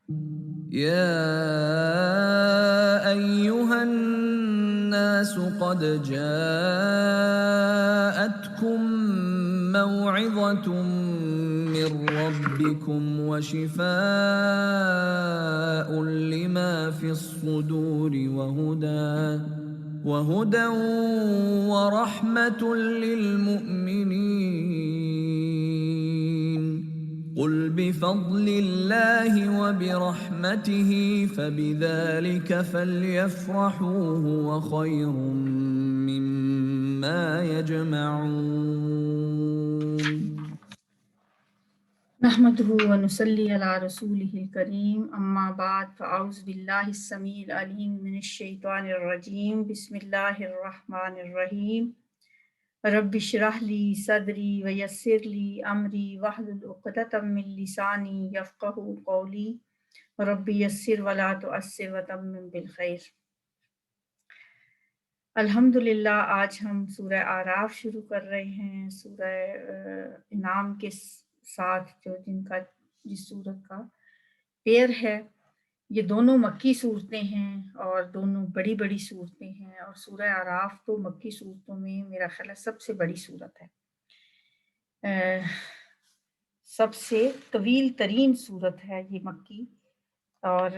يا أيها الناس قد جاءتكم موعظة من ربكم وشفاء لما في الصدور وهدى ورحمة للمؤمنين. قل بفضل الله وبرحمته فبذلك فليفرحوا هو خير مما يجمعون. نحمده ونصلي على رسوله الكريم اما بعد فاعوذ بالله السميع العليم من الشيطان الرجيم بسم الله الرحمن الرحيم رب اشرح لي صدري ويسر لي امري واحلل عقدة من لساني يفقهوا قولي رب يسر ولا تعسر وتمم بالخير۔ الحمدللہ آج ہم سورہ اعراف شروع کر رہے ہیں، سورہ انعام کے ساتھ جس سورت کا پیر ہے۔ یہ دونوں مکی صورتیں ہیں اور دونوں بڑی بڑی صورتیں ہیں، اور سورہ اعراف تو مکی صورتوں میں میرا خیال ہے سب سے بڑی صورت ہے، سب سے طویل ترین صورت ہے یہ مکی۔ اور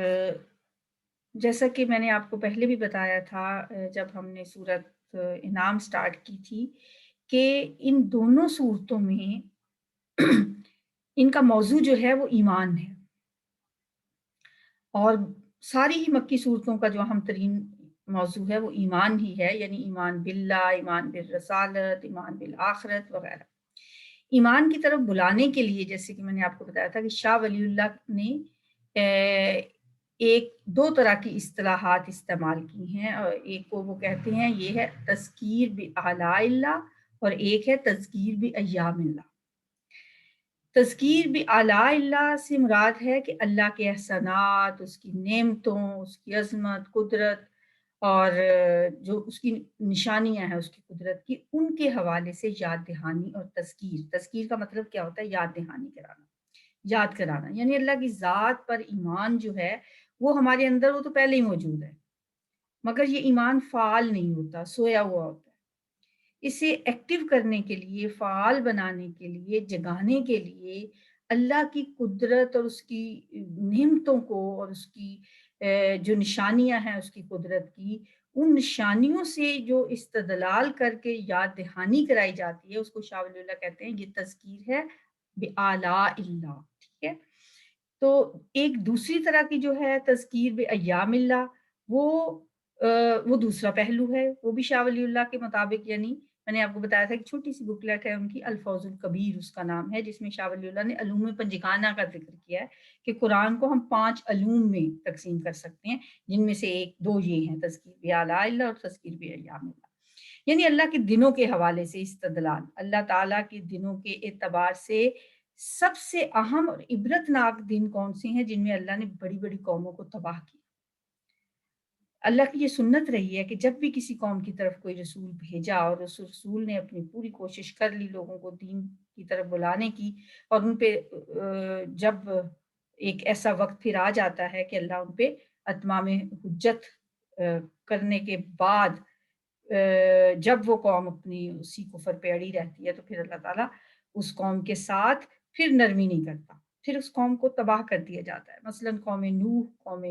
جیسا کہ میں نے آپ کو پہلے بھی بتایا تھا جب ہم نے سورت انعام سٹارٹ کی تھی کہ ان دونوں صورتوں میں ان کا موضوع جو ہے وہ ایمان ہے، اور ساری ہی مکی صورتوں کا جو اہم ترین موضوع ہے وہ ایمان ہی ہے، یعنی ایمان باللہ، ایمان بالرسالت، ایمان بالآخرت وغیرہ۔ ایمان کی طرف بلانے کے لیے جیسے کہ میں نے آپ کو بتایا تھا کہ شاہ ولی اللہ نے دو طرح کی اصطلاحات استعمال کی ہیں، اور ایک کو وہ کہتے ہیں یہ ہے تذکیر بآلاء اللہ، اور ایک ہے تذکیر بایام اللہ۔ تذکیر بآلاء اللہ سے مراد ہے کہ اللہ کے احسانات، اس کی نعمتوں، اس کی عظمت، قدرت، اور جو اس کی نشانیاں ہیں اس کی قدرت کی، ان کے حوالے سے یاد دہانی اور تذکیر کا مطلب کیا ہوتا ہے؟ یاد دہانی کرانا، یاد کرانا، یعنی اللہ کی ذات پر ایمان جو ہے وہ ہمارے اندر وہ تو پہلے ہی موجود ہے، مگر یہ ایمان فعال نہیں ہوتا، سویا ہوا ہوتا ہے۔ اسے ایکٹیو کرنے کے لیے، فعال بنانے کے لیے، جگانے کے لیے اللہ کی قدرت اور اس کی نعمتوں کو اور اس کی جو نشانیاں ہیں اس کی قدرت کی، ان نشانیوں سے جو استدلال کر کے یاد دہانی کرائی جاتی ہے اس کو شاہ ولی اللہ کہتے ہیں یہ تذکیر ہے بآلاء اللہ، ٹھیک ہے۔ تو ایک دوسری طرح کی جو ہے تذکیر بایام اللہ، وہ دوسرا پہلو ہے، وہ بھی شاہ ولی اللہ کے مطابق، یعنی میں نے آپ کو بتایا تھا کہ چھوٹی سی بکلیٹ ہے ان کی، الفوظ الکبیر اس کا نام ہے، جس میں شاہ ولی اللہ نے علوم پنجگانہ کا ذکر کیا ہے کہ قرآن کو ہم 5 علوم میں تقسیم کر سکتے ہیں، جن میں سے 2 یہ ہیں، تذکیر بآلاء اللہ اور تذکیر بایام اللہ، یعنی اللہ کے دنوں کے حوالے سے استدلال، اللہ تعالیٰ کے دنوں کے اعتبار سے سب سے اہم اور عبرتناک دن کون سے ہیں جن میں اللہ نے بڑی بڑی قوموں کو تباہ کیا۔ اللہ کی یہ سنت رہی ہے کہ جب بھی کسی قوم کی طرف کوئی رسول بھیجا اور اس رسول نے اپنی پوری کوشش کر لی لوگوں کو دین کی طرف بلانے کی، اور ان پہ جب ایک ایسا وقت پھر آ جاتا ہے کہ اللہ ان پہ اتمام حجت کرنے کے بعد جب وہ قوم اپنی اسی کفر پہ اڑی رہتی ہے تو پھر اللہ تعالیٰ اس قوم کے ساتھ پھر نرمی نہیں کرتا، پھر اس قوم کو تباہ کر دیا جاتا ہے۔ مثلا قوم نوح، قوم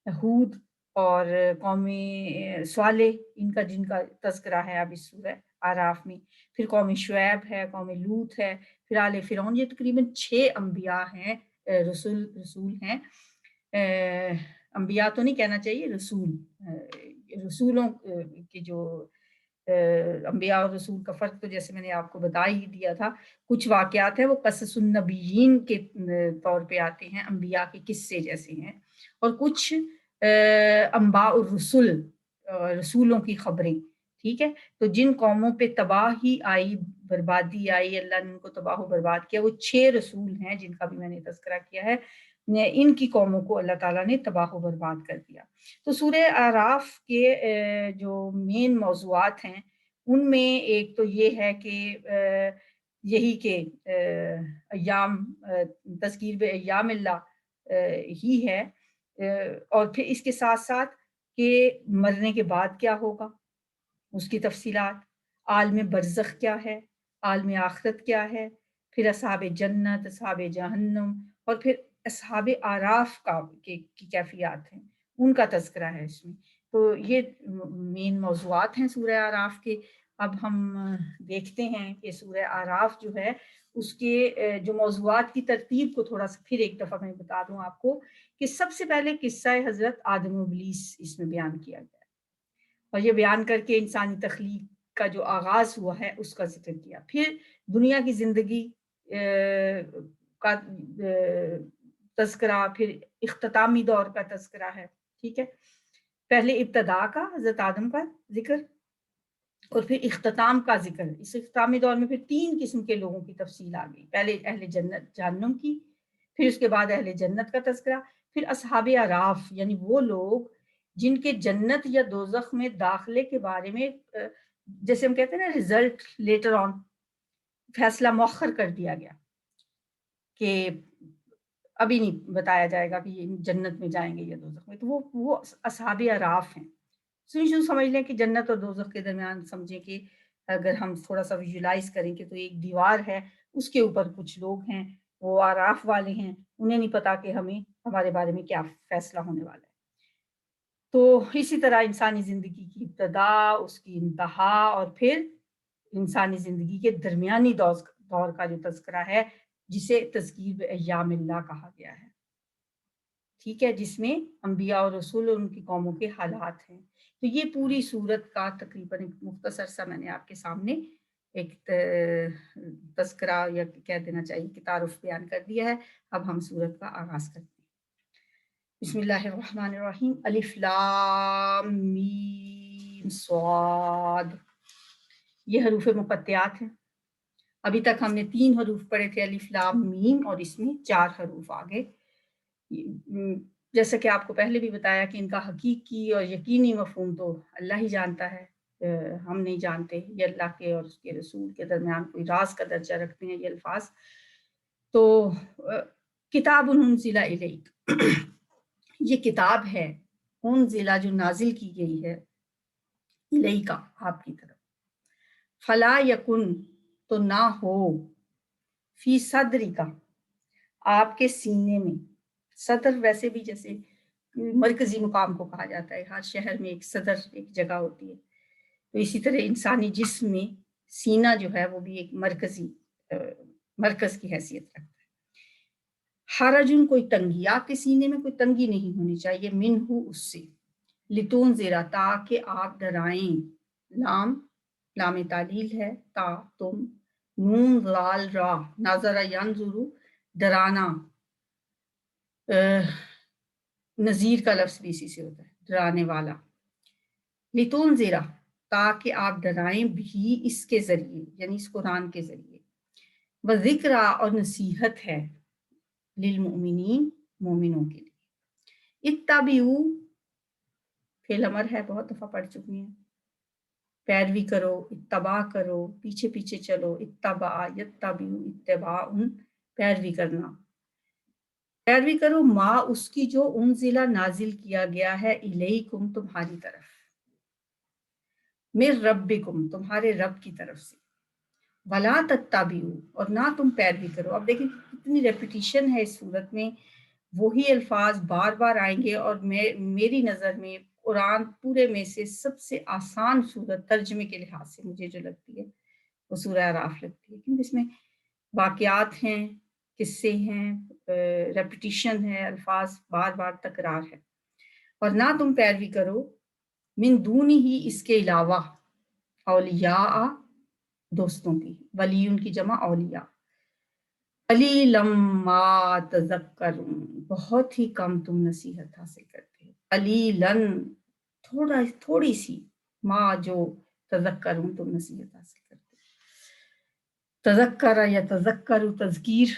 ہود اور قوم صالح، جن کا تذکرہ ہے اب اس سورہ اعراف میں، پھر قوم شعیب ہے، قوم لوط ہے، پھر آل فرعون، یہ تقریباً 6 انبیاء ہیں، رسول ہیں، انبیاء تو نہیں کہنا چاہیے، رسولوں کی جو انبیاء اور رسول کا فرق تو جیسے میں نے آپ کو بتا ہی دیا تھا، کچھ واقعات ہیں وہ قصص النبیین کے طور پہ آتے ہیں، انبیاء کے قصے جیسے ہیں، اور کچھ انباء الرسل، رسولوں کی خبریں، ٹھیک ہے۔ تو جن قوموں پہ تباہی آئی، بربادی آئی، اللہ نے ان کو تباہ و برباد کیا، وہ 6 رسول ہیں جن کا بھی میں نے تذکرہ کیا ہے، ان کی قوموں کو اللہ تعالیٰ نے تباہ و برباد کر دیا۔ تو سورہ اعراف کے جو مین موضوعات ہیں ان میں ایک تو یہ ہے کہ یہی کہ ایام، تذکیر بایام اللہ، ہی ہے، اور پھر اس کے ساتھ ساتھ کہ مرنے کے بعد کیا ہوگا، اس کی تفصیلات، عالم برزخ کیا ہے، عالم آخرت کیا ہے، پھر اصحاب جنت، اصحاب جہنم، اور پھر اصحاب آراف کی کیفیات ہیں، ان کا تذکرہ ہے اس میں۔ تو یہ مین موضوعات ہیں سورہ آراف کے۔ اب ہم دیکھتے ہیں کہ سورہ آراف جو ہے اس کے جو موضوعات کی ترتیب کو تھوڑا سا پھر ایک دفعہ میں بتا دوں آپ کو، کہ سب سے پہلے قصہ حضرت آدم و ابلیس اس میں بیان کیا گیا ہے، اور یہ بیان کر کے انسانی تخلیق کا جو آغاز ہوا ہے اس کا ذکر کیا۔ پھر دنیا کی زندگی کا تذکرہ، پھر اختتامی دور کا تذکرہ ہے، ٹھیک ہے۔ پہلے ابتدا کا، حضرت آدم کا ذکر، اور پھر اختتام کا ذکر۔ اس اختتامی دور میں پھر 3 قسم کے لوگوں کی تفصیل آ گئی، پہلے اہل جنت جہنم کی، پھر اس کے بعد اہل جنت کا تذکرہ، پھر اصحاب اعراف یعنی وہ لوگ جن کے جنت یا دوزخ میں داخلے کے بارے میں جیسے ہم کہتے ہیں نا رزلٹ لیٹر آن، فیصلہ مؤخر کر دیا گیا کہ ابھی نہیں بتایا جائے گا کہ یہ جنت میں جائیں گے یا دوزخ میں، تو وہ اصحاب اعراف ہیں۔ سمجھ لیں کہ جنت اور دوزخ کے درمیان سمجھیں کہ اگر ہم تھوڑا سا ویژولائز کریں کہ تو ایک دیوار ہے، اس کے اوپر کچھ لوگ ہیں، وہ آراف والے ہیں، انہیں نہیں پتا کہ ہمیں ہمارے بارے میں کیا فیصلہ ہونے والا ہے۔ تو اسی طرح انسانی زندگی کی ابتدا، اس کی انتہا، اور پھر انسانی زندگی کے درمیانی دور کا جو تذکرہ ہے جسے تذکیر ایام اللہ کہا گیا ہے، ٹھیک ہے، جس میں انبیاء اور رسول اور ان کی قوموں کے حالات ہیں۔ تو یہ پوری صورت کا تقریباً ایک مختصر سا میں نے آپ کے سامنے ایک تذکرہ یا کہہ دینا چاہیے کہ تعارف بیان کر دیا ہے۔ اب ہم صورت کا آغاز کرتے ہیں۔ بسم اللہ الرحمن الرحیم۔ الف لام میم صاد، یہ حروف مقطعات ہیں۔ ابھی تک ہم نے 3 حروف پڑھے تھے، الف لام میم، اور اس میں 4 حروف آگے۔ جیسا کہ آپ کو پہلے بھی بتایا کہ ان کا حقیقی اور یقینی مفہوم تو اللہ ہی جانتا ہے، ہم نہیں جانتے۔ یہ اللہ کے اور اس کے رسول کے درمیان کوئی راز کا درجہ رکھتے ہیں یہ الفاظ۔ تو کتاب انزل الیک، یہ کتاب ہے انزل جو نازل کی گئی ہے، الیک آپ کی طرف، فلا یکن تو نہ ہو، فی صدری کا آپ کے سینے میں، صدر ویسے بھی جیسے مرکزی مقام کو کہا جاتا ہے، ہر شہر میں ایک صدر ایک جگہ ہوتی ہے، تو اسی طرح انسانی جسم میں سینہ جو ہے وہ بھی ایک مرکز کی حیثیت رکھتا ہے۔ حرجن کوئی تنگی، آپ کے سینے میں کوئی تنگی نہیں ہونی چاہیے، منہ اس سے، لتون زیرا تاکہ آپ ڈرائیں، لام تعلیل ہے، تا تم، نون لال را، نظر ینظر ڈرانا، نذیر کا لفظ بھی اسی سے ہوتا ہے، ڈرانے والا، لتون زیرا تاکہ آپ ڈرائیں بھی اس کے ذریعے، یعنی اس قرآن کے ذریعے، وذکر اور نصیحت ہے، للمؤمنین مومنوں کے لیے، اتبعوا فعل امر ہے، بہت دفعہ پڑھ چکی ہیں، پیروی کرو، اتباع کرو، پیچھے پیچھے چلو، اتباع یتبعوا اتباعن پیروی کرنا، پیروی کرو ما اس کی جو انزلہ نازل کیا گیا ہے، الیکم تمہاری طرف، من ربکم تمہارے رب کی طرف سے، ولا تتبعوا اور نہ تم پیروی کرو۔ اب دیکھیں کتنی ریپیٹیشن ہے اس صورت میں، وہی الفاظ بار بار آئیں گے، اور میری نظر میں قرآن پورے میں سے سب سے آسان صورت ترجمے کے لحاظ سے مجھے جو لگتی ہے وہ سورہ اعراف لگتی ہے، کیونکہ اس میں واقعات ہیں، قصے ہیں، ریپیٹیشن ہے، الفاظ بار بار تکرار ہے۔ اور نہ تم پیروی کرو من دونی ہی اس کے علاوہ، اولیاء دوستوں کی، ولی ان کی جمع اولیاء، قلیلا ما تذکرون بہت ہی کم تم نصیحت حاصل کرتے ہو، قلیلا تھوڑی سی، ما جو تذکرون تم نصیحت حاصل کرتے ہو۔ تذکر یا تذکر، تذکیر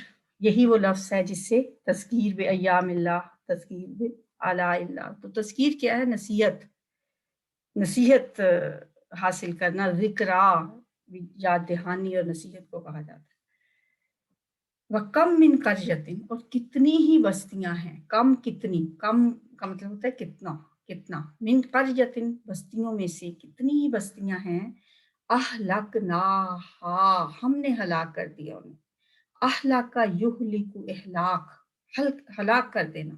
یہی وہ لفظ ہے جس سے تذکیر بایام اللہ، تذکیر بآلاء اللہ، تو تذکیر کیا ہے؟ نصیحت حاصل کرنا، ذکرہ یاد دہانی اور نصیحت کو کہا جاتا ہے۔ وَكَمْ مِنْ قَرْيَةٍ، اور کتنی ہی بستیاں ہیں، کم کتنی، کم کا مطلب ہوتا ہے کتنا، کتنا، من قریۃ بستیوں میں سے کتنی ہی بستیاں ہیں، اہلکناہا ہم نے ہلاک کر دیا انہیں، اہلک یہلک اہلاک، ہلاک کر دینا،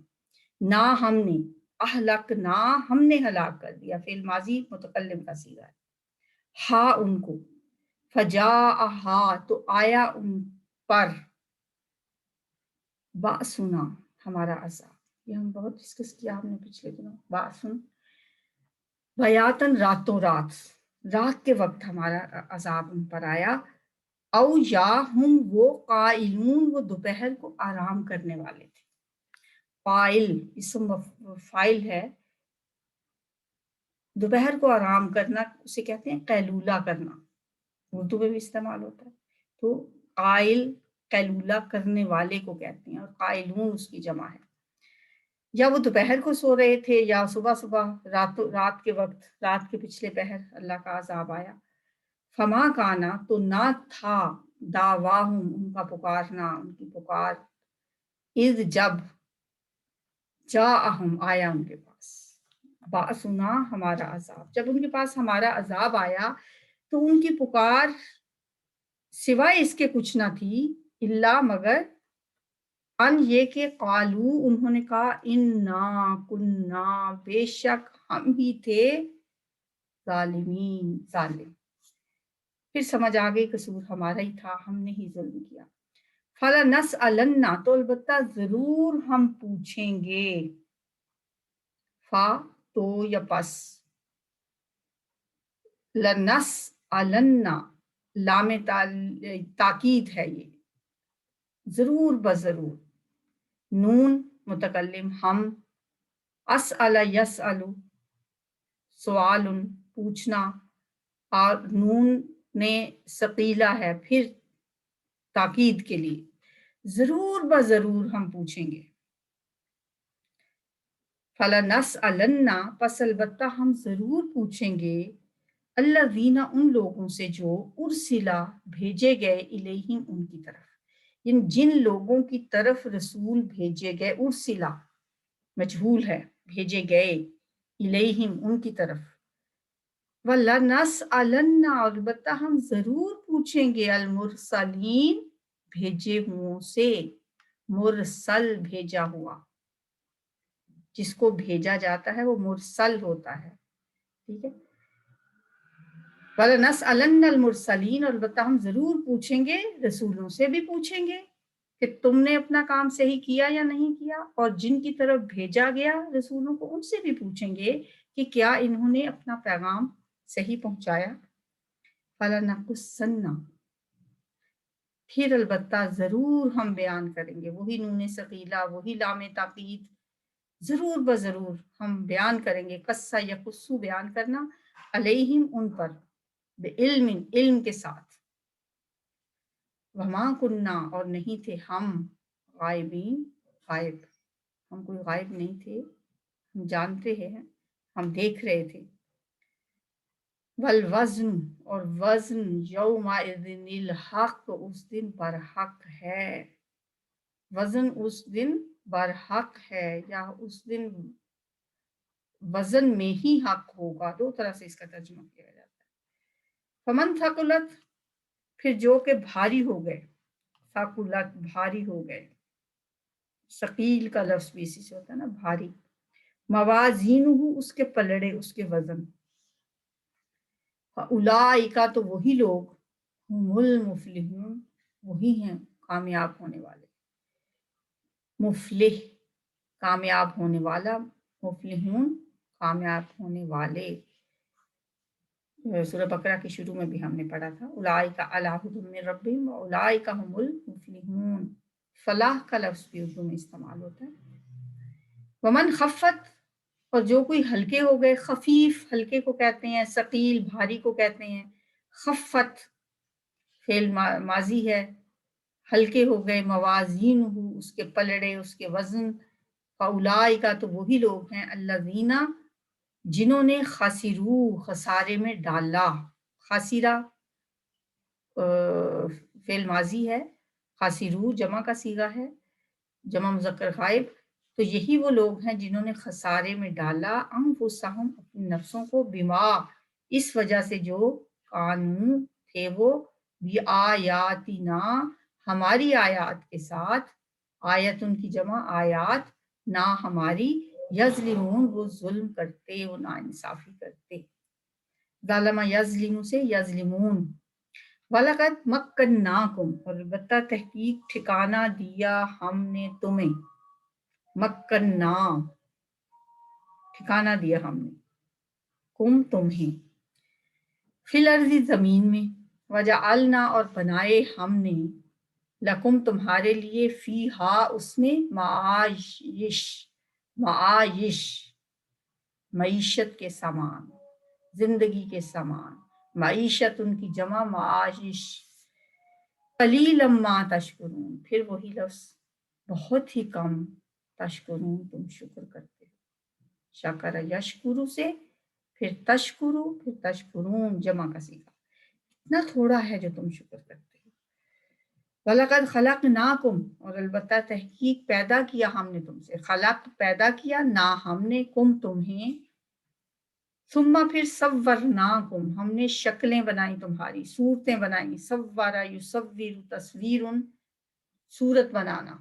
نا ہم نے، اہلکنا ہم نے ہلاک کر دیا، فعل ماضی متکلم کا صیغہ ہے، ہا ان کو، فجاءہا تو آیا ان پر، باسنا ہمارا عذاب، یہ ہم بہت ڈسکس کیا ہم نے پچھلے دنوں، باسن بیاتن راتوں رات، رات کے وقت ہمارا عذاب ان پر آیا، او یا ہم وہ قائلون وہ دوپہر کو آرام کرنے والے تھے، قائل اسم فائل ہے، دوپہر کو آرام کرنا اسے کہتے ہیں قیلولہ کرنا، اردو میں بھی استعمال ہوتا ہے، تو قائل قیلولہ کرنے والے کو کہتے ہیں، اور قائلون اس کی جمع ہے، یا وہ دوپہر کو سو رہے تھے یا صبح صبح رات کے وقت، رات کے پچھلے پہر اللہ کا عذاب آیا، فما کانا تو نہ تھا، دعواہم ان کا پکارنا، ان کی پکار، اذ جب، جاءہم آیا ان کے پاس، باسنا ہمارا عذاب، جب ان کے پاس ہمارا عذاب آیا تو ان کی پکار سوائے اس کے کچھ نہ تھی، الا مگر، ان یہ کہ قالو انہوں نے کہا، انا کننا بے شک ہم ہی تھے، ظالمین ظالم، پھر سمجھ آ گئی قصور ہمارا ہی تھا، ہم نے ہی ظلم کیا، فَلَنَسْأَلَنَّ تو البتہ ضرور ہم پوچھیں گے، فا تو یا پس، لَنَسْأَلَنَّ لام تاکید ہے یہ، ضرور بضرور، نون متکلم ہم، اسأل یسأل سوال پوچھنا، اور نون نے ثقیلہ ہے پھر تاکید کے لیے، ضرور بضرور ہم پوچھیں گے، فَلَنَسْأَلَنَّ پس البتہ ہم ضرور پوچھیں گے، الذین ان لوگوں سے جو ارسلا بھیجے گئے الیہم ان کی طرف، یعنی جن لوگوں کی طرف رسول بھیجے گئے، ارسلا مجہول ہے، بھیجے گئے، الیہم ان کی طرف، وَلَنَسْأَلَنَّ البتہ ہم ضرور پوچھیں گے، المرسلین بھیجے ہوں سے، مرسل بھیجا ہوا، جس کو بھیجا جاتا ہے وہ مرسل ہوتا ہے، ٹھیک ہے، وَلَنَسْأَلَنَّ الْمُرْسَلِينَ البتہ ہم ضرور پوچھیں گے، رسولوں سے بھی پوچھیں گے کہ تم نے اپنا کام صحیح کیا یا نہیں کیا، اور جن کی طرف بھیجا گیا رسولوں کو ان سے بھی پوچھیں گے کہ کیا انہوں نے اپنا پیغام صحیح پہنچایا، فَلَنَقُصَّنَّ پھر البتہ ضرور ہم بیان کریں گے، وہی نون ثقیلہ، وہی لام تاکید، ضرور بضرور ہم بیان کریں گے، قصہ یا قصو بیان کرنا، علیہم ان پر، بعلم علم کے ساتھ، وما کننا اور نہیں تھے ہم، غائبین غائب، ہم کوئی غائب نہیں تھے، ہم جانتے ہیں، ہم دیکھ رہے تھے، والوزن اور وزن یومئذ الحق اس دن برحق ہے، وزن اس دن برحق ہے، یا اس دن وزن میں ہی حق ہوگا، دو طرح سے اس کا ترجمہ کیا جاتا ہے، فمن ثقلت پھر جو کہ بھاری ہو گئے، ثقلت بھاری ہو گئے، ثقیل کا لفظ بھی اسی سے ہوتا ہے نا بھاری، موازینہ اس کے پلڑے، اس کے وزن، اولئک تو وہی لوگ، ہم المفلحون وہی ہیں کامیاب ہونے والے، مفلح کامیاب ہونے والا، مفلحون کامیاب ہونے والے، سورہ بقرہ کے شروع میں بھی ہم نے پڑھا تھا، اولئک علی ھدی من ربہم واولئک ھم المفلحون، فلاح کا لفظ بھی اردو میں استعمال ہوتا ہے، ومن خفت اور جو کوئی ہلکے ہو گئے، خفیف ہلکے کو کہتے ہیں، ثقیل بھاری کو کہتے ہیں، خفت فعل ماضی ہے، ہلکے ہو گئے، موازین اس کے پلڑے، اس کے وزن، فاولئک تو وہی لوگ ہیں، الذین جنہوں نے خسرو خسارے میں ڈالا، خاسرہ فعل ماضی ہے، خاسرو جمع کا صیغہ ہے، جمع مذکر غائب، تو یہی وہ لوگ ہیں جنہوں نے خسارے میں ڈالا انفسہم اپنی نفسوں کو، بما اس وجہ سے جو کانوں تھے وہ، بھی آیاتنا ہماری آیات کے ساتھ، آیت ان کی جمع آیات، نہ ہماری، یظلمون وہ ظلم کرتے، وہ ناانصافی کرتے، ظالم یظلم سے یظلمون، وَلَقَدْ مَكَّنَّاكُمْ اور البتہ تحقیق ٹھکانہ دیا ہم نے تمہیں، مکنا ٹھکانہ دیا ہم نے، کم تمہیں، فی الارض زمین میں، وجعلنا اور بنائے ہم نے، لکم تمہارے لیے، فیہا اس میں، معایش معایش معیشت کے سامان، زندگی کے سامان، معیشت ان کی جمع معاشش، قلیلا ما تشکرون، پھر وہی لفظ بہت ہی کم، تشکرون تم شکر کرتے ہو، شکر یشکرو سے، پھر تشکرو، پھر تشکرون جمع کا صیغہ، اتنا تھوڑا ہے جو تم شکر کرتے ہو، وَلَقَدْ خَلَقْنَاكُمْ اور البتہ تحقیق پیدا کیا ہم نے تم سے، خلق پیدا کیا، نہ ہم نے، کم تمہیں، ثم پھر صورناکم ہم نے شکلیں بنائی تمہاری، صورتیں بنائی، صورا یصور تصویر صورت بنانا،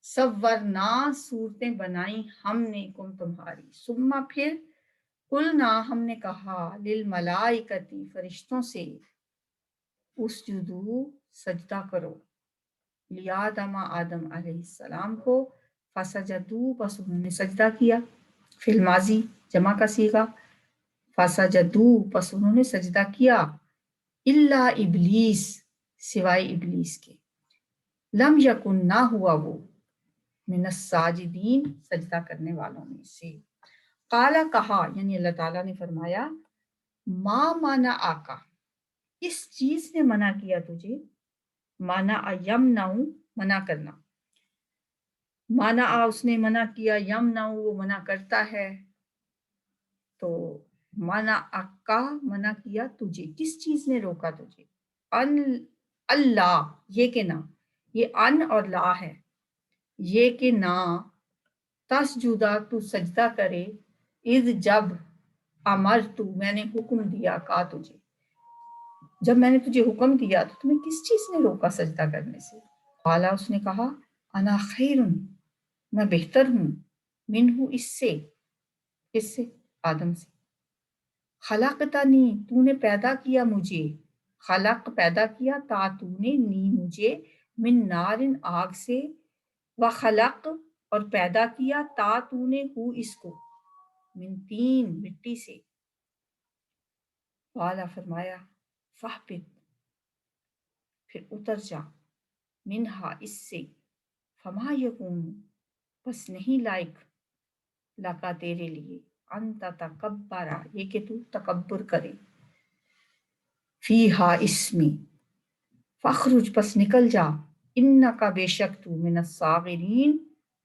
صورنا صورتیں بنائی ہم نے کم تمہاری، ثم پھر قلنا ہم نے کہا، للملائکتی فرشتوں سے، اسجدو سجدہ کرو، لیادم آدم علیہ السلام کو، فسجدو بس انہوں نے سجدہ کیا، فی الماضی جمع کا صیغہ، فسجدو پس انہوں نے سجدہ کیا، الا ابلیس سوائے ابلیس کے، لم یکن نہ ہوا وہ، من الساجدین سجدہ کرنے والوں میں سے، قالا کہا یعنی اللہ تعالیٰ نے فرمایا، ما مانا آکا کس چیز نے منع کیا تجھے، مانا یمنع منع کرنا، مانا اس نے منع کیا، یمنع وہ منع کرتا ہے، تو منع اکا منع کیا تجھے، کس چیز نے روکا تجھے، ان اللہ یہ کہ نہ، یہ ان اور لا ہے، یہ کہ نہ، تسجدہ تو سجدہ کرے، اذ جب، امر تو میں نے حکم دیا، کا تجھے، جب میں نے تجھے حکم دیا تو تمہیں کس چیز نے روکا سجدہ کرنے سے، قالا اس نے کہا، انا خیر میں بہتر ہوں، منہ اس سے آدم سے، خلقتنی تو نے پیدا کیا مجھے، خلق پیدا کیا، تا تو نے نی مجھے، من نارن آگ سے، وخلق اور پیدا کیا، تا تو نے ہو اس کو، من تین مٹی سے، والا فرمایا، فہبت پھر اتر جا، منہا اس سے، فما یکون بس نہیں لائق، لکا تیرے لیے، انت تکبرا یہ کہ تو تکبر کرے، فیہا اس میں، فخرج پس نکل جا، انکا بے شک تو، من الصاغرین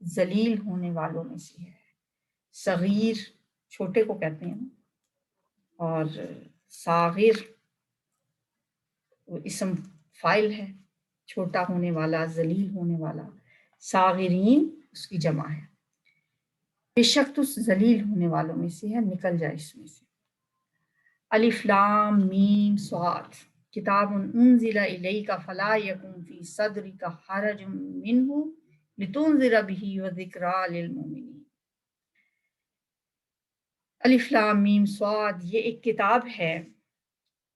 ذلیل ہونے والوں میں سے ہے، صغیر چھوٹے کو کہتے ہیں اور صاغر وہ اسم فائل ہے، چھوٹا ہونے والا، ذلیل ہونے والا، صاغرین اس کی جمع ہے، بے شک تو ذلیل ہونے والوں میں سے ہے، نکل جائے اس میں سے، الف لام میم صاد کتاب انزل الیک فلا یکن فی صدرک حرج منہ لتنذر به وذکری للمؤمنین، الف لام میم صاد یہ ایک کتاب ہے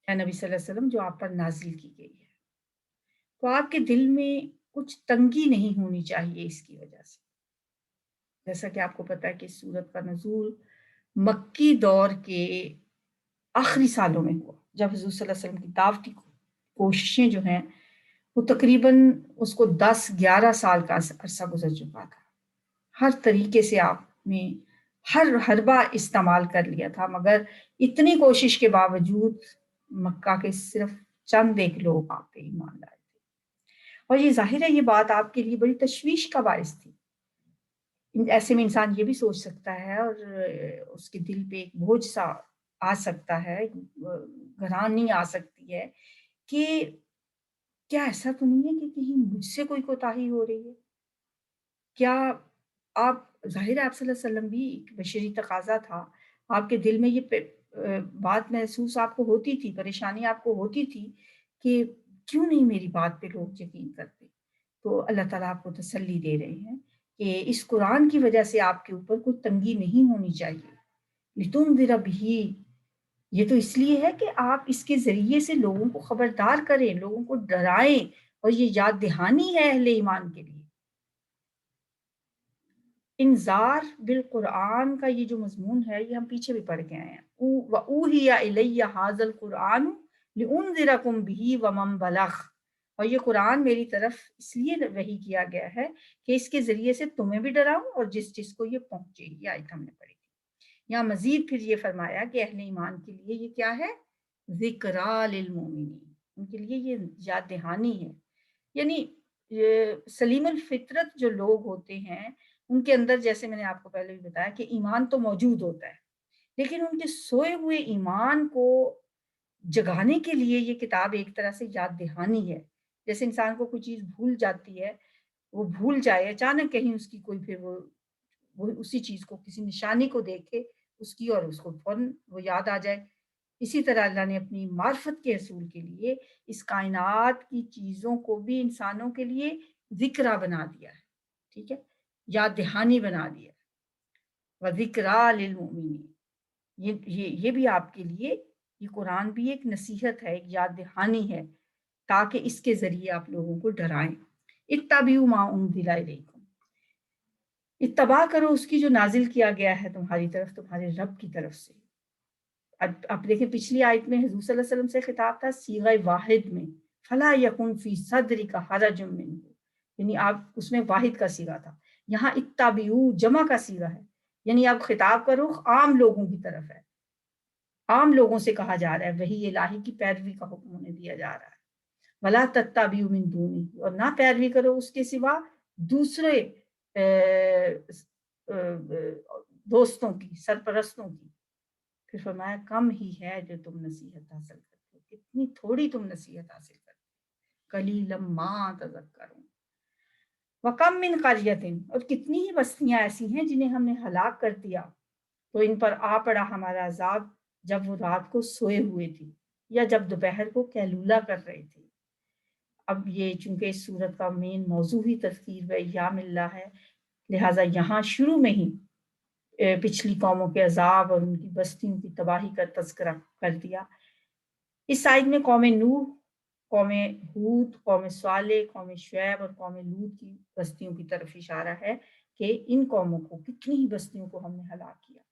اے نبی صلی اللہ علیہ وسلم جو آپ پر نازل کی گئی ہے، تو آپ کے دل میں کچھ تنگی نہیں ہونی چاہیے اس کی وجہ سے، جیسا کہ آپ کو پتا ہے کہ سورت کا نزول مکی دور کے آخری سالوں میں ہوا، جب حضور صلی اللہ علیہ وسلم کی دعوتی کوششیں جو ہیں وہ تقریباً اس کو 10-11 سال کا عرصہ گزر چکا تھا، ہر طریقے سے آپ نے ہر حربہ استعمال کر لیا تھا، مگر اتنی کوشش کے باوجود مکہ کے صرف چند ایک لوگ آپ پہ ایمان لائے تھے، اور یہ ظاہر ہے یہ بات آپ کے لیے بڑی تشویش کا باعث تھی، ایسے میں انسان یہ بھی سوچ سکتا ہے اور اس کے دل پہ ایک بوجھ سا آ سکتا ہے، گھرانی آ سکتی ہے کہ کیا ایسا تو نہیں ہے کہ کہیں مجھ سے کوئی کوتاہی ہو رہی ہے؟ کیا آپ ظاہر ہے آپ صلی اللہ علیہ وسلم بھی ایک بشری تقاضا تھا، آپ کے دل میں یہ بات محسوس آپ کو ہوتی تھی، پریشانی آپ کو ہوتی تھی کہ کیوں نہیں میری بات پہ لوگ یقین کرتے؟ تو اللہ تعالیٰ آپ کو تسلی دے رہے ہیں کہ اس قرآن کی وجہ سے آپ کے اوپر کوئی تنگی نہیں ہونی چاہیے۔ لِتُنذِرَ بِهِ، یہ تو اس لیے ہے کہ آپ اس کے ذریعے سے لوگوں کو خبردار کریں، لوگوں کو ڈرائیں، اور یہ یاد دہانی ہے اہل ایمان کے لیے۔ انذار بالقرآن کا یہ جو مضمون ہے یہ ہم پیچھے بھی پڑھ کے آئے ہیں۔ وَأُوحِيَ إِلَيَّ هَٰذَا الْقُرْآنُ لِأُنذِرَكُم بِهِ وَمَن بَلَغَ، اور یہ قرآن میری طرف اس لیے وحی کیا گیا ہے کہ اس کے ذریعے سے تمہیں بھی ڈراؤں اور جس کو یہ پہنچے۔ یہ آیت ہم نے پڑھی تھی۔ یہاں مزید پھر یہ فرمایا کہ اہل ایمان کے لیے یہ کیا ہے؟ ذکریٰ للمؤمنین، ان کے لیے یہ یاد دہانی ہے۔ یعنی سلیم الفطرت جو لوگ ہوتے ہیں ان کے اندر، جیسے میں نے آپ کو پہلے بھی بتایا کہ ایمان تو موجود ہوتا ہے، لیکن ان کے سوئے ہوئے ایمان کو جگانے کے لیے یہ کتاب ایک طرح سے یاد دہانی ہے۔ جیسے انسان کو کوئی چیز بھول جاتی ہے، وہ بھول جائے اچانک کہیں اس کی کوئی، پھر وہ اسی چیز کو کسی نشانی کو دیکھے اس کی اور اس کو فوراً وہ یاد آ جائے۔ اسی طرح اللہ نے اپنی معرفت کے حصول کے لیے اس کائنات کی چیزوں کو بھی انسانوں کے لیے ذکرہ بنا دیا ہے، ٹھیک ہے، یاد دہانی بنا دیا۔ وَذِكْرَىٰ لِلْمُؤْمِنِينَ، یہ بھی آپ کے لیے، یہ قرآن بھی ایک نصیحت ہے، ایک یاد دہانی ہے، تاکہ اس کے ذریعے آپ لوگوں کو ڈرائیں۔ اتَّبِعُوا مَا أُنزِلَ إِلَيْكُمْ، اتباع کرو اس کی جو نازل کیا گیا ہے تمہاری طرف، تمہارے رب کی طرف سے۔ اب دیکھیں پچھلی آیت میں حضور صلی اللہ علیہ وسلم سے خطاب تھا صیغہ واحد میں، فَلَا يَكُنْ فِي صَدْرِكَ حَرَجٌ مِّنْهُ، یعنی آپ اس میں واحد کا صیغہ تھا، یہاں اتبعوا جمع کا صیغہ ہے، یعنی آپ خطاب کا رخ عام لوگوں کی طرف ہے، عام لوگوں سے کہا جا رہا ہے، وحی الہی کی پیروی کا حکم انہیں دیا جا رہا ہے۔ وَلَا تَتَّبِعُوا مِن دُونِهِ، اور نہ پیروی کرو اس کے سوا دوسرے دوستوں کی، سرپرستوں کی۔ پھر فرمایا کم ہی ہے جو تم نصیحت حاصل کرتے ہو، کتنی تھوڑی تم نصیحت حاصل کرتے ہو، قلیلا ما تذکرون۔ وَكَم مِّن قَرْيَةٍ، اور کتنی ہی بستیاں ایسی ہیں جنہیں ہم نے ہلاک کر دیا تو ان پر آ پڑا ہمارا عذاب جب وہ رات کو سوئے ہوئے تھے یا جب دوپہر کو قیلولہ کر رہے تھے۔ اب یہ چونکہ اس صورت کا مین موضوع ہی تذکیر و ایام اللہ ہے، لہٰذا یہاں شروع میں ہی پچھلی قوموں کے عذاب اور ان کی بستیوں کی تباہی کا تذکرہ کر دیا۔ اس آیت میں قوم نوح، قوم ہود، قوم صالح، قوم شعیب اور قوم لوط کی بستیوں کی طرف اشارہ ہے کہ ان قوموں کو، کتنی ہی بستیوں کو ہم نے ہلاک کیا۔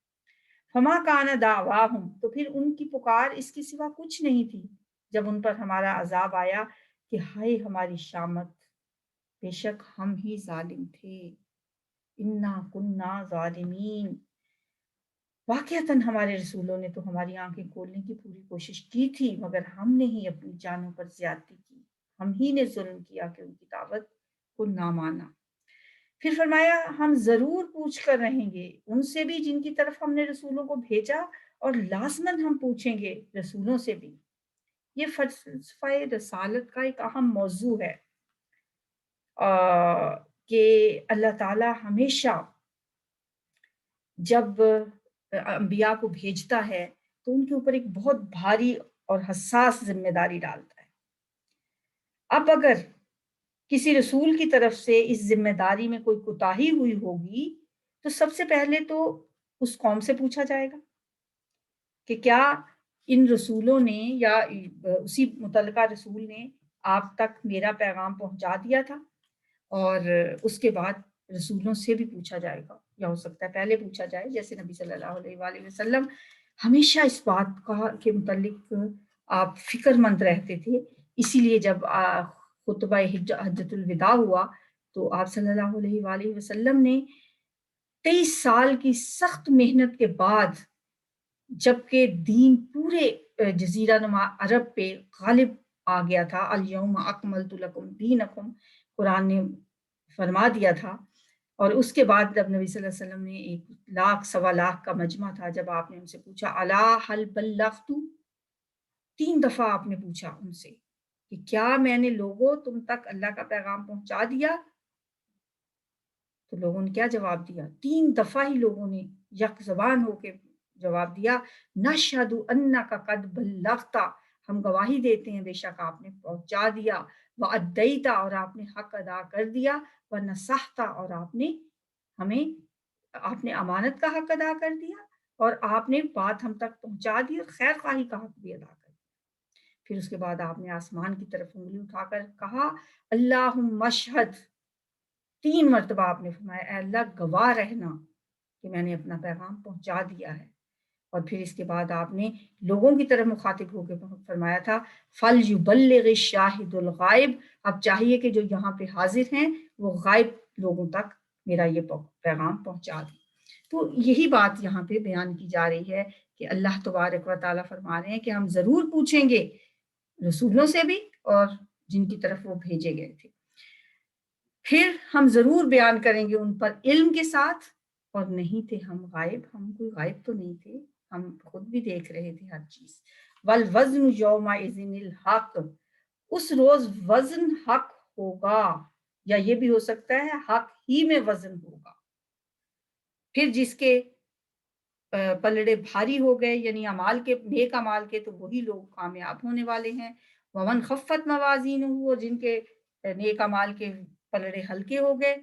فما کان دعواہم، تو پھر ان کی پکار اس کے سوا کچھ نہیں تھی جب ان پر ہمارا عذاب آیا کہ ہائے ہماری شامت، بے شک ہم ہی ظالم تھے، انا کننا ظالمین، واقعتاً ہمارے رسولوں نے تو ہماری آنکھیں کھولنے کی پوری کوشش کی تھی مگر ہم نے ہی اپنی جانوں پر زیادتی کی، ہم ہی نے ظلم کیا کہ ان کی دعوت کو نہ مانا۔ پھر فرمایا ہم ضرور پوچھ کر رہیں گے ان سے بھی جن کی طرف ہم نے رسولوں کو بھیجا، اور لازماً ہم پوچھیں گے رسولوں سے بھی۔ یہ فلسفہ رسالت کا ایک اہم موضوع ہے کہ اللہ تعالی ہمیشہ جب انبیاء کو بھیجتا ہے تو ان کے اوپر ایک بہت بھاری اور حساس ذمہ داری ڈالتا ہے۔ اب اگر کسی رسول کی طرف سے اس ذمہ داری میں کوئی کوتاہی ہوئی ہوگی تو سب سے پہلے تو اس قوم سے پوچھا جائے گا کہ کیا ان رسولوں نے یا اسی متعلقہ رسول نے آپ تک میرا پیغام پہنچا دیا تھا، اور اس کے بعد رسولوں سے بھی پوچھا جائے گا، یا ہو سکتا ہے پہلے پوچھا جائے، جیسے نبی صلی اللہ علیہ وآلہ وسلم ہمیشہ اس بات کا کے متعلق آپ فکر مند رہتے تھے، اسی لیے جب خطبہ حجۃ الوداع ہوا تو آپ صلی اللہ علیہ وآلہ وسلم نے 23 سال کی سخت محنت کے بعد، جبکہ دین پورے جزیرہ نما عرب پہ غالب آ گیا تھا، الیوم اکملت لکم دینکم قرآن نے فرما دیا تھا، اور اس کے بعد جب نبی صلی اللہ علیہ وسلم نے 1 لاکھ 1.25 کا مجمع تھا، جب آپ نے ان سے پوچھا الا هل بلغت، 3 دفعہ آپ نے پوچھا ان سے کہ کیا میں نے لوگوں تم تک اللہ کا پیغام پہنچا دیا؟ تو لوگوں نے کیا جواب دیا؟ 3 دفعہ ہی لوگوں نے یک زبان ہو کے جواب دیا، نشہد انک قد بلغت، ہم گواہی دیتے ہیں بے شک آپ نے پہنچا دیا، وادیت، اور آپ نے حق ادا کر دیا، ونصحت، اور آپ نے امانت کا حق ادا کر دیا، اور آپ نے بات ہم تک پہنچا دی اور خیر خواہی کا حق بھی ادا کر دیا۔ پھر اس کے بعد آپ نے آسمان کی طرف انگلی اٹھا کر کہا اللہم اشہد، 3 مرتبہ آپ نے فرمایا اے اللہ گواہ رہنا کہ میں نے اپنا پیغام پہنچا دیا ہے۔ اور پھر اس کے بعد آپ نے لوگوں کی طرف مخاطب ہو کے فرمایا تھا فَلْيُبَلِّغِ الشَّاهِدُ الْغَائِبُ، اب چاہیے کہ جو یہاں پہ حاضر ہیں وہ غائب لوگوں تک میرا یہ پیغام پہنچا دیں۔ تو یہی بات یہاں پہ بیان کی جا رہی ہے کہ اللہ تبارک و تعالیٰ فرما رہے ہیں کہ ہم ضرور پوچھیں گے رسولوں سے بھی اور جن کی طرف وہ بھیجے گئے تھے، پھر ہم ضرور بیان کریں گے ان پر علم کے ساتھ، اور نہیں تھے ہم غائب، ہم کوئی غائب تو نہیں تھے، ہم خود بھی دیکھ رہے تھے ہر چیز۔ والوزن یومئذ الحق، اس روز وزن حق ہوگا، یا یہ بھی ہو سکتا ہے حق ہی میں وزن ہوگا۔ پھر جس کے پلڑے بھاری ہو گئے یعنی اعمال کے، نیک اعمال کے، تو وہی لوگ کامیاب ہونے والے ہیں۔ ومن خفت موازینہ، اور جن کے نیک اعمال کے پلڑے ہلکے ہو گئے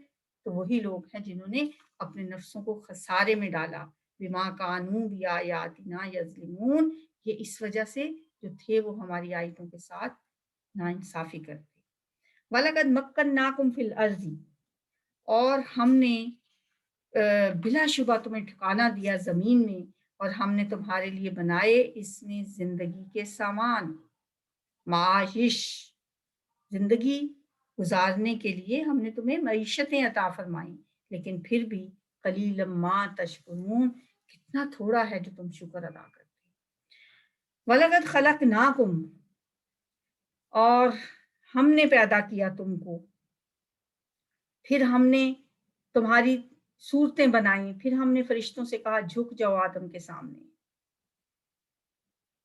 تو وہی لوگ ہیں جنہوں نے اپنے نفسوں کو خسارے میں ڈالا، بما کانوا بآیاتنا یظلمون، یہ اس وجہ سے جو تھے وہ ہماری آیتوں کے ساتھ ناانصافی کرتے۔ وَلَقَدْ مَكَّنَّاكُمْ فِي الْأَرْضِ، اور ہم نے بلا شبہ تمہیں ٹھکانہ دیا زمین میں، اور ہم نے تمہارے لیے بنائے اس میں زندگی کے سامان، معاشش، زندگی گزارنے کے لیے ہم نے تمہیں معیشتیں عطا فرمائیں، لیکن پھر بھی قلیلا ما تشکرون، کتنا تھوڑا ہے جو تم شکر ادا کرتے۔ وَلَقَدْ خَلَقْنَاكُمْ، اور ہم نے پیدا کیا تم کو، پھر ہم نے تمہاری صورتیں بنائیں، پھر ہم نے فرشتوں سے کہا جھک جاؤ آدم کے سامنے،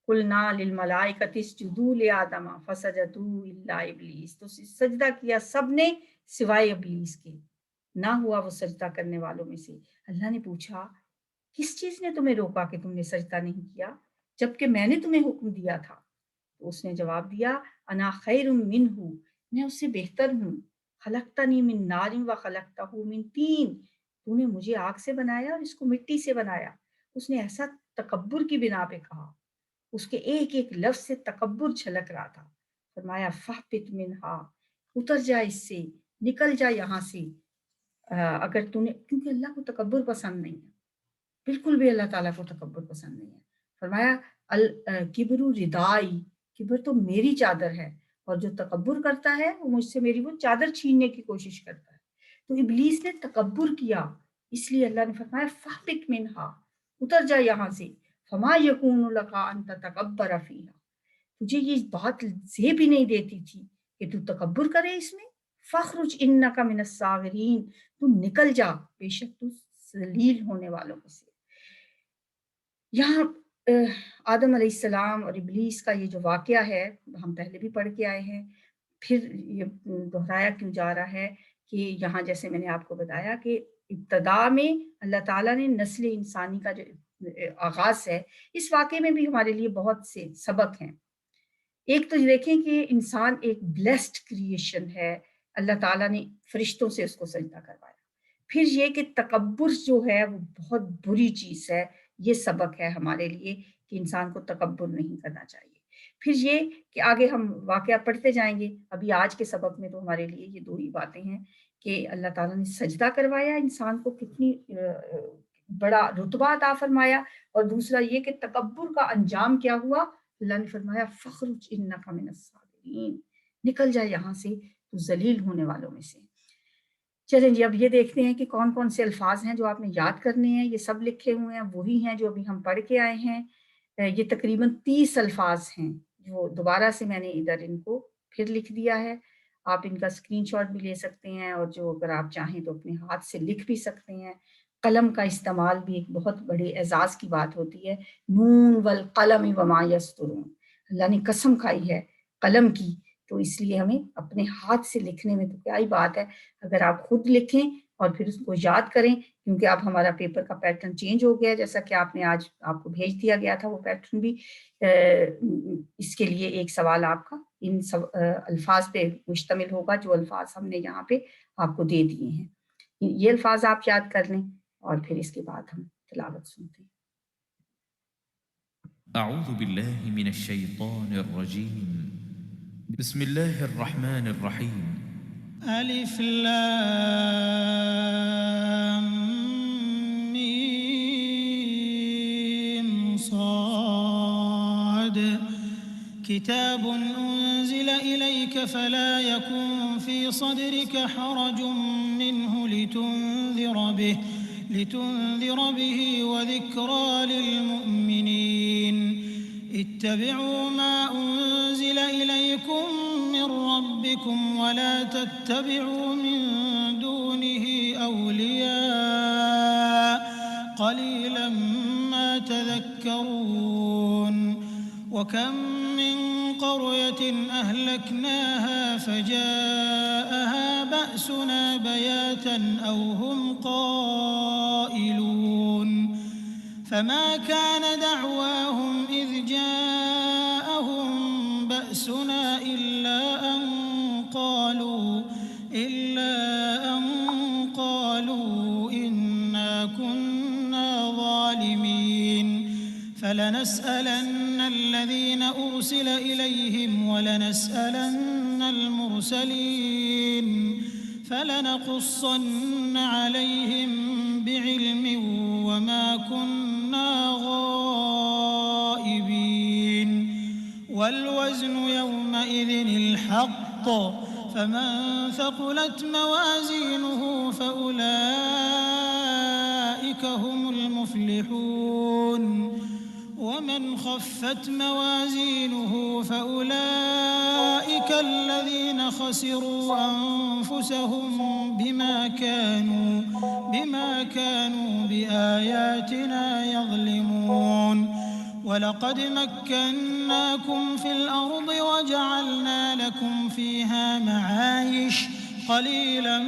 قُلْنَا لِلْمَلَائِكَةِ اسْجُدُوا لِآدَمَ فَسَجَدُوا إِلَّا إِبْلِيسَ، تو سجدہ کیا سب نے سوائے ابلیس کے، نہ ہوا وہ سجدہ کرنے والوں میں سے۔ اللہ نے پوچھا کس چیز نے تمہیں روکا کہ تم نے سجدہ نہیں کیا جبکہ میں نے تمہیں حکم دیا تھا؟ تو اس نے جواب دیا انا خیر منہ، میں اس سے بہتر ہوں، خلقتنی من نار وخلقتہ من طین، تو نے مجھے آگ سے بنایا اور اس کو مٹی سے بنایا۔ اس نے ایسا تکبر کی بنا پہ کہا، اس کے ایک ایک لفظ سے تکبر چھلک رہا تھا۔ فرمایا فاہبط منہا، اتر جا اس سے، نکل جا یہاں سے، اگر تو نے، کیونکہ اللہ کو تکبر پسند نہیں ہے، بالکل بھی اللہ تعالیٰ کو تکبر پسند نہیں ہے۔ فرمایا الکبر ردائی، کبر تو میری چادر ہے، اور جو تکبر کرتا ہے وہ مجھ سے میری وہ چادر چھیننے کی کوشش کرتا ہے۔ تو ابلیس نے تکبر کیا، اس لیے اللہ نے فرمایا فاہبط منہا، اتر جا یہاں سے، فما یکون لک ان تتکبر فیہا، تجھے یہ بات زیب ہی نہیں دیتی تھی کہ تو تکبر کرے اس میں، فخرج انک من الصاغرین، تو نکل جا، بے شک تو ذلیل ہونے والوں میں سے۔ یہاں آدم علیہ السلام اور ابلیس کا یہ جو واقعہ ہے ہم پہلے بھی پڑھ کے آئے ہیں، پھر یہ دہرایا کیوں جا رہا ہے کہ یہاں جیسے میں نے آپ کو بتایا کہ ابتدا میں اللہ تعالیٰ نے نسل انسانی کا جو آغاز ہے، اس واقعے میں بھی ہمارے لیے بہت سے سبق ہیں۔ ایک تو دیکھیں کہ انسان ایک بلیسڈ کریشن ہے، اللہ تعالیٰ نے فرشتوں سے اس کو سجدہ کروایا۔ پھر یہ کہ تکبر جو ہے وہ بہت بری چیز ہے، یہ سبق ہے ہمارے لیے کہ انسان کو تکبر نہیں کرنا چاہیے۔ پھر یہ کہ آگے ہم واقعہ پڑھتے جائیں گے، ابھی آج کے سبق میں تو ہمارے لیے یہ 2 ہی باتیں ہیں کہ اللہ تعالیٰ نے سجدہ کروایا انسان کو، کتنی بڑا رتبہ عطا فرمایا، اور دوسرا یہ کہ تکبر کا انجام کیا ہوا، اللہ نے فرمایا فخرج انک من الصاغرین، نکل جائے یہاں سے، تو ذلیل ہونے والوں میں سے۔ چلیں جی اب یہ دیکھتے ہیں کہ کون کون سے الفاظ ہیں جو آپ نے یاد کرنے ہیں۔ یہ سب لکھے ہوئے ہیں، وہی ہیں جو ابھی ہم پڑھ کے آئے ہیں۔ یہ تقریباً 30 الفاظ ہیں جو دوبارہ سے میں نے ادھر ان کو پھر لکھ دیا ہے، آپ ان کا اسکرین شاٹ بھی لے سکتے ہیں، اور جو اگر آپ چاہیں تو اپنے ہاتھ سے لکھ بھی سکتے ہیں۔ قلم کا استعمال بھی ایک بہت بڑے اعزاز کی بات ہوتی ہے، نون والقلم وما یسطرون، اللہ نے قسم کھائی ہے قلم کی تو اس لیے ہمیں اپنے ہاتھ سے لکھنے میں تو کیا ہی بات ہے، اگر آپ خود لکھیں اور پھر اس کو یاد کریں، کیونکہ اب ہمارا پیپر کا پیٹرن چینج ہو گیا ہے، جیسا کہ آپ نے آج آپ کو بھیج دیا گیا تھا وہ پیٹرن بھی۔ اس کے لیے ایک سوال آپ کا ان الفاظ پہ مشتمل ہوگا جو الفاظ ہم نے یہاں پہ آپ کو دے دیے ہیں، یہ الفاظ آپ یاد کر لیں اور پھر اس کے بعد ہم تلاوت سنتے ہیں۔ اعوذ باللہ من الشیطان الرجیم بسم اللہ الرحمن الرحیم الف لام میم صاد كتاب أنزل إليك فلا يكن في صدرك حرج منه لتنذر به وذكرى للمؤمنين اتبعوا ما أنزل إليكم من ربكم ولا تتبعوا من دونه أولياء قليلا ما تذكرون وكم من قرية أهلكناها فجاءها بأسنا بياتا أو هم قائلون فما كان دعواهم إذ جاءهم بأسنا إلا أن قالوا إنا كنا ظالمين فلنسألن الذين أرسل إليهم ولنسألن المرسلين فلنقصن عليهم بعلم وما كنا غائبين والوزن يومئذ الحق فمن ثقلت موازينه فأولئك هم المفلحون ومن خفت موازينه فأولئك الذين خسروا أنفسهم بما كانوا بآياتنا يظلمون ولقد مكناكم في الأرض وجعلنا لكم فيها معايش قليلا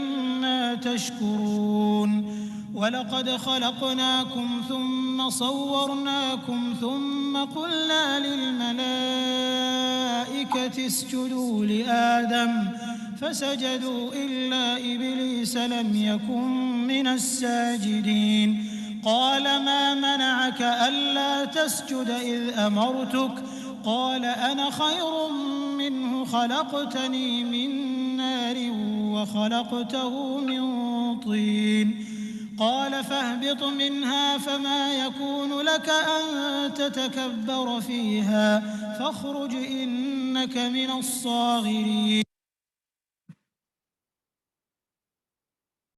ما تشكرون ولقد خلقناكم ثم صورناكم ثم قلنا للملائكة اسجدوا لآدم فسجدوا إلا إبليس لم يكن من الساجدين قال ما منعك ألا تسجد إذ أمرتك قال أنا خير منه خلقتني من نار وخلقته من طين قال فاهبط منها فما يكون لك أن تتكبر فيها فاخرج إنك من الصاغرين